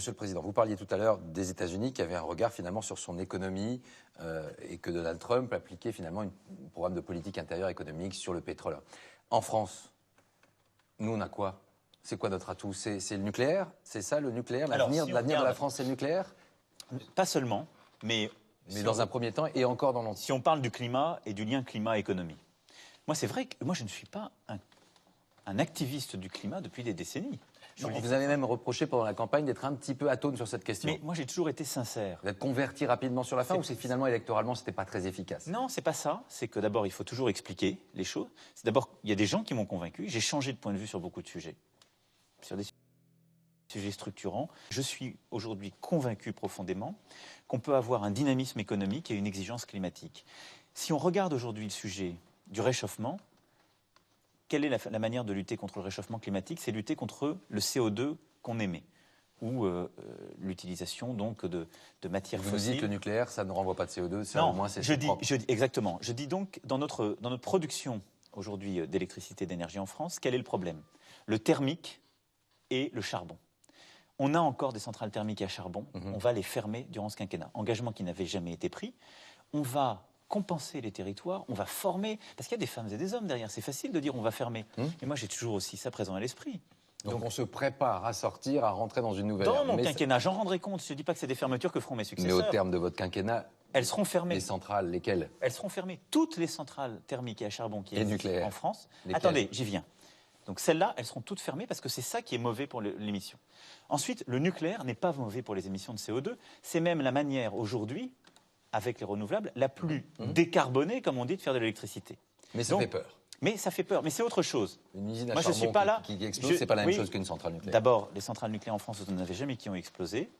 Monsieur le Président, vous parliez tout à l'heure des États-Unis qui avaient un regard finalement sur son économie et que Donald Trump appliquait finalement un programme de politique intérieure économique sur le pétrole. En France, nous on a quoi? C'est quoi notre atout? C'est le nucléaire? C'est ça le nucléaire? L'avenir de la France, c'est le nucléaire? Pas seulement, mais dans un premier temps et encore dans l'entier. Si on parle du climat et du lien climat-économie, moi c'est vrai que moi je ne suis pas un activiste du climat depuis des décennies. Vous avez même reproché pendant la campagne d'être un petit peu atone sur cette question. Mais moi j'ai toujours été sincère. Vous êtes converti rapidement sur la fin ou c'est finalement électoralement c'était pas très efficace? Non, c'est pas ça. C'est que d'abord il faut toujours expliquer les choses. C'est d'abord il y a des gens qui m'ont convaincu. J'ai changé de point de vue sur beaucoup de sujets, sur des sujets structurants. Je suis aujourd'hui convaincu profondément qu'on peut avoir un dynamisme économique et une exigence climatique. Si on regarde aujourd'hui le sujet du réchauffement, quelle est la manière de lutter contre le réchauffement climatique? C'est lutter contre le CO2 qu'on émet, ou l'utilisation donc de matières fossiles. Vous nous dites que le nucléaire, ça ne renvoie pas de CO2, ça non, au moins c'est propre. Exactement. Je dis donc, dans notre production aujourd'hui d'électricité, d'énergie en France, quel est le problème? Le thermique et le charbon. On a encore des centrales thermiques à charbon, on va les fermer durant ce quinquennat. Engagement qui n'avait jamais été pris. On va compenser les territoires, on va former, parce qu'il y a des femmes et des hommes derrière, c'est facile de dire on va fermer. Et moi j'ai toujours aussi ça présent à l'esprit. Donc on se prépare à sortir, à rentrer dans une nouvelle ère. Dans mon quinquennat, j'en rendrai compte, je ne dis pas que c'est des fermetures que feront mes successeurs. Mais au terme de votre quinquennat, elles seront fermées. Les centrales, lesquelles? Elles seront fermées. Toutes les centrales thermiques et à charbon qui existent en France. Lesquelles? Attendez, j'y viens. Donc celles-là, elles seront toutes fermées parce que c'est ça qui est mauvais pour l'émission. Ensuite, le nucléaire n'est pas mauvais pour les émissions de CO2. C'est même la manière aujourd'hui, avec les renouvelables, la plus décarbonée, comme on dit, de faire de l'électricité. Mais ça fait peur. Mais ça fait peur. Mais c'est autre chose. Une usine à charbon qui explose, c'est pas la même chose qu'une centrale nucléaire. D'abord, les centrales nucléaires en France, vous n'en avez jamais qui ont explosé.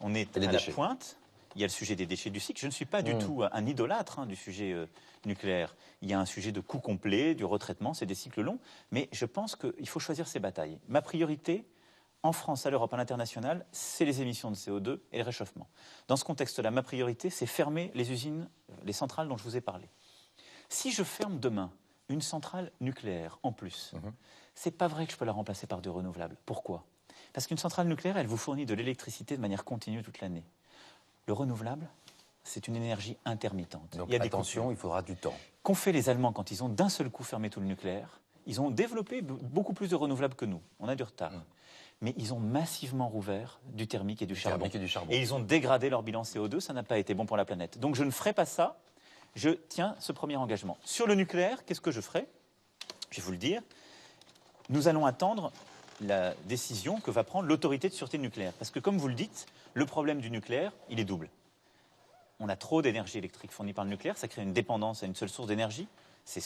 On est à la pointe. Il y a le sujet des déchets du cycle. Je ne suis pas du tout un idolâtre du sujet nucléaire. Il y a un sujet de coût complet, du retraitement, c'est des cycles longs. Mais je pense qu'il faut choisir ses batailles. Ma priorité, en France, à l'Europe, à l'international, c'est les émissions de CO2 et le réchauffement. Dans ce contexte-là, ma priorité, c'est fermer les usines, les centrales dont je vous ai parlé. Si je ferme demain une centrale nucléaire en plus, c'est pas vrai que je peux la remplacer par du renouvelable. Pourquoi? Parce qu'une centrale nucléaire, elle vous fournit de l'électricité de manière continue toute l'année. Le renouvelable, c'est une énergie intermittente. Donc attention, il faudra du temps. Qu'ont fait les Allemands quand ils ont d'un seul coup fermé tout le nucléaire? Ils ont développé beaucoup plus de renouvelables que nous. On a du retard. Mais ils ont massivement rouvert du thermique et du charbon. Et ils ont dégradé leur bilan CO2, ça n'a pas été bon pour la planète. Donc je ne ferai pas ça, je tiens ce premier engagement. Sur le nucléaire, qu'est-ce que je ferai? Je vais vous le dire. Nous allons attendre la décision que va prendre l'autorité de sûreté nucléaire. Parce que comme vous le dites, le problème du nucléaire, il est double. On a trop d'énergie électrique fournie par le nucléaire, ça crée une dépendance à une seule source d'énergie. C'est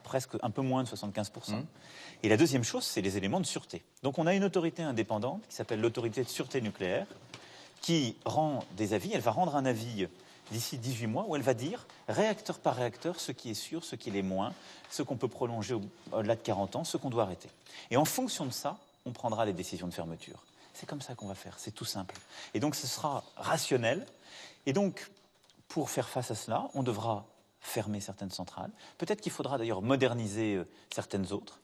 presque un peu moins de 75%. Et la deuxième chose, c'est les éléments de sûreté. Donc on a une autorité indépendante qui s'appelle l'autorité de sûreté nucléaire, qui rend des avis. Elle va rendre un avis d'ici 18 mois où elle va dire, réacteur par réacteur, ce qui est sûr, ce qui l'est moins, ce qu'on peut prolonger au-delà de 40 ans, ce qu'on doit arrêter. Et en fonction de ça, on prendra les décisions de fermeture. C'est comme ça qu'on va faire, c'est tout simple. Et donc ce sera rationnel. Et donc, pour faire face à cela, on devra fermer certaines centrales. Peut-être qu'il faudra d'ailleurs moderniser certaines autres.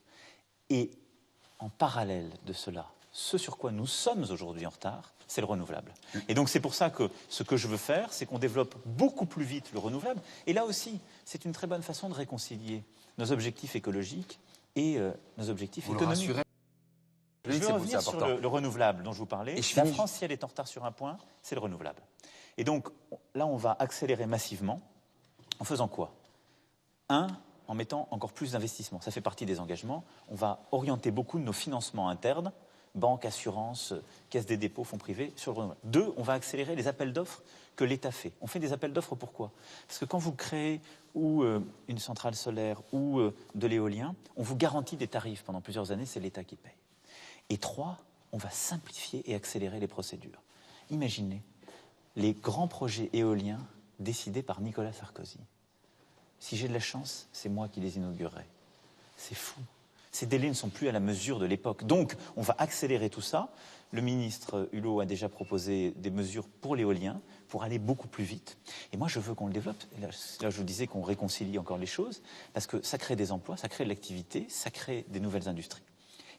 Et en parallèle de cela, ce sur quoi nous sommes aujourd'hui en retard, c'est le renouvelable. Et donc c'est pour ça que ce que je veux faire, c'est qu'on développe beaucoup plus vite le renouvelable. Et là aussi, c'est une très bonne façon de réconcilier nos objectifs écologiques et nos objectifs économiques. Je vais revenir sur le renouvelable dont je vous parlais. La France, si elle est en retard sur un point, c'est le renouvelable. Et donc là, on va accélérer massivement. En faisant quoi? En mettant encore plus d'investissements. Ça fait partie des engagements. On va orienter beaucoup de nos financements internes, banques, assurances, caisses des dépôts, fonds privés, sur le renouvelable. 2, on va accélérer les appels d'offres que l'État fait. On fait des appels d'offres pourquoi? Parce que quand vous créez ou une centrale solaire ou de l'éolien, on vous garantit des tarifs pendant plusieurs années, c'est l'État qui paye. Et 3, on va simplifier et accélérer les procédures. Imaginez les grands projets éoliens décidés par Nicolas Sarkozy. Si j'ai de la chance, c'est moi qui les inaugurerai. C'est fou. Ces délais ne sont plus à la mesure de l'époque. Donc, on va accélérer tout ça. Le ministre Hulot a déjà proposé des mesures pour l'éolien, pour aller beaucoup plus vite. Et moi, je veux qu'on le développe. Là, je vous disais qu'on réconcilie encore les choses, parce que ça crée des emplois, ça crée de l'activité, ça crée des nouvelles industries.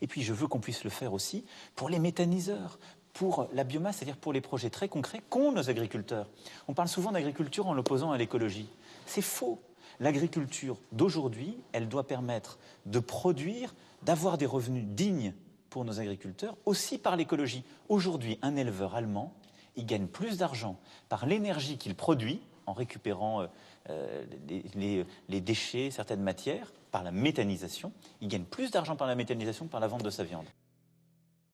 Et puis, je veux qu'on puisse le faire aussi pour les méthaniseurs, pour la biomasse, c'est-à-dire pour les projets très concrets qu'ont nos agriculteurs. On parle souvent d'agriculture en l'opposant à l'écologie. C'est faux. L'agriculture d'aujourd'hui, elle doit permettre de produire, d'avoir des revenus dignes pour nos agriculteurs, aussi par l'écologie. Aujourd'hui, un éleveur allemand, il gagne plus d'argent par l'énergie qu'il produit, en récupérant les déchets, certaines matières, par la méthanisation. Il gagne plus d'argent par la méthanisation que par la vente de sa viande.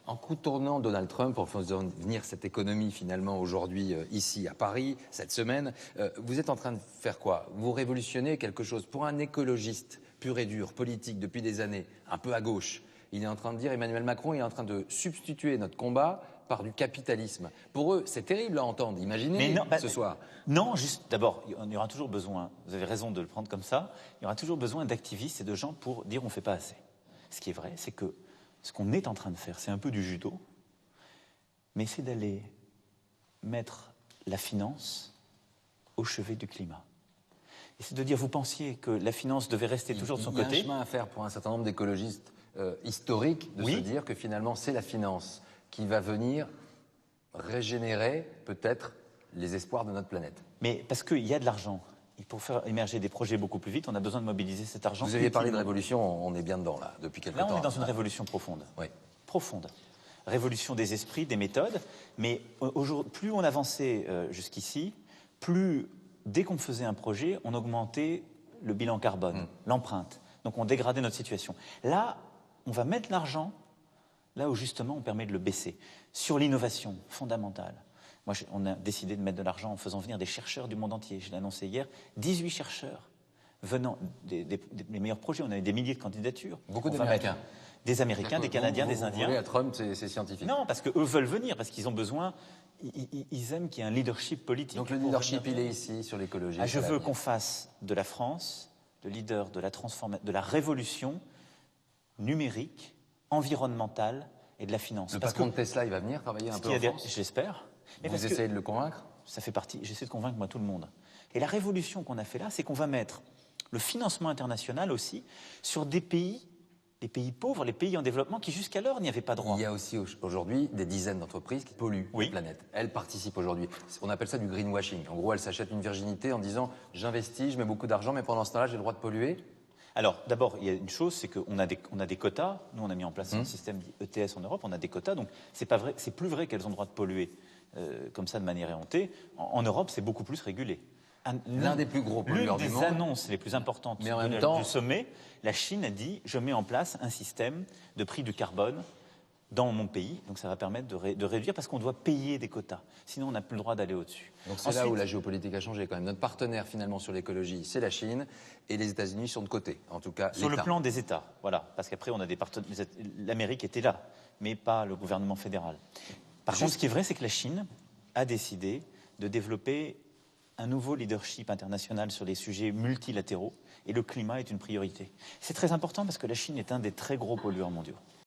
En contournant Donald Trump, en faisant venir cette économie finalement aujourd'hui ici à Paris, cette semaine, vous êtes en train de faire quoi? Vous révolutionnez quelque chose. Pour un écologiste pur et dur, politique depuis des années, un peu à gauche, il est en train de dire, Emmanuel Macron est en train de substituer notre combat par du capitalisme. Pour eux, c'est terrible à entendre. Imaginez ce soir. Non, juste d'abord, il y aura toujours besoin, vous avez raison de le prendre comme ça, il y aura toujours besoin d'activistes et de gens pour dire on ne fait pas assez. Ce qui est vrai, c'est que ce qu'on est en train de faire, c'est un peu du judo, mais c'est d'aller mettre la finance au chevet du climat. Et c'est de dire, vous pensiez que la finance devait rester toujours de son côté. Il y a un chemin à faire pour un certain nombre d'écologistes historiques de se dire que finalement c'est la finance qui va venir régénérer peut-être les espoirs de notre planète. Mais parce qu'il y a de l'argent. Pour faire émerger des projets beaucoup plus vite, on a besoin de mobiliser cet argent. Vous aviez parlé de révolution, on est bien dedans là, depuis quelques temps. Là, on est dans une révolution profonde. Oui. Profonde. Révolution des esprits, des méthodes. Mais plus on avançait jusqu'ici, plus, dès qu'on faisait un projet, on augmentait le bilan carbone, l'empreinte. Donc on dégradait notre situation. Là, on va mettre l'argent là où justement on permet de le baisser. Sur l'innovation fondamentale. Moi, on a décidé de mettre de l'argent en faisant venir des chercheurs du monde entier. Je l'ai annoncé hier, 18 chercheurs venant des meilleurs projets. On a eu des milliers de candidatures. Beaucoup d'Américains. Des Américains, des Canadiens, des Indiens. Vous voulez à Trump, c'est scientifique. Non, parce qu'eux veulent venir, parce qu'ils ont besoin, ils aiment qu'il y ait un leadership politique. Donc le leadership, il est ici, sur l'écologie. Je veux qu'on fasse de la France le leader de la transformation, de la révolution numérique, environnementale et de la finance. Le patron de Tesla, il va venir travailler un peu en France. Je l'espère. Vous essayez de le convaincre? Ça fait partie, j'essaie de convaincre moi tout le monde. Et la révolution qu'on a fait là, c'est qu'on va mettre le financement international aussi sur des pays, les pays pauvres, les pays en développement qui jusqu'alors n'y avaient pas droit. Il y a aussi aujourd'hui des dizaines d'entreprises qui polluent la planète. Elles participent aujourd'hui. On appelle ça du greenwashing. En gros, elles s'achètent une virginité en disant j'investis, je mets beaucoup d'argent, mais pendant ce temps-là, j'ai le droit de polluer. Alors, d'abord, il y a une chose, c'est qu'on a des quotas. Nous, on a mis en place un système ETS en Europe, on a des quotas, donc c'est pas vrai, c'est plus vrai qu'elles ont le droit de polluer comme ça de manière éhontée. En Europe, c'est beaucoup plus régulé. L'un des plus gros pollueurs du monde. L'une des annonces les plus importantes mais en même temps, du sommet, la Chine a dit je mets en place un système de prix du carbone dans mon pays, donc ça va permettre de réduire parce qu'on doit payer des quotas. Sinon, on n'a plus le droit d'aller au-dessus. Donc c'est là où la géopolitique a changé quand même. Notre partenaire finalement sur l'écologie, c'est la Chine et les États-Unis sont de côté, en tout cas sur le plan des États, voilà, parce qu'après on a des partenaires. L'Amérique était là, mais pas le gouvernement fédéral. Par contre, ce qui est vrai, c'est que la Chine a décidé de développer un nouveau leadership international sur les sujets multilatéraux et le climat est une priorité. C'est très important parce que la Chine est un des très gros pollueurs mondiaux.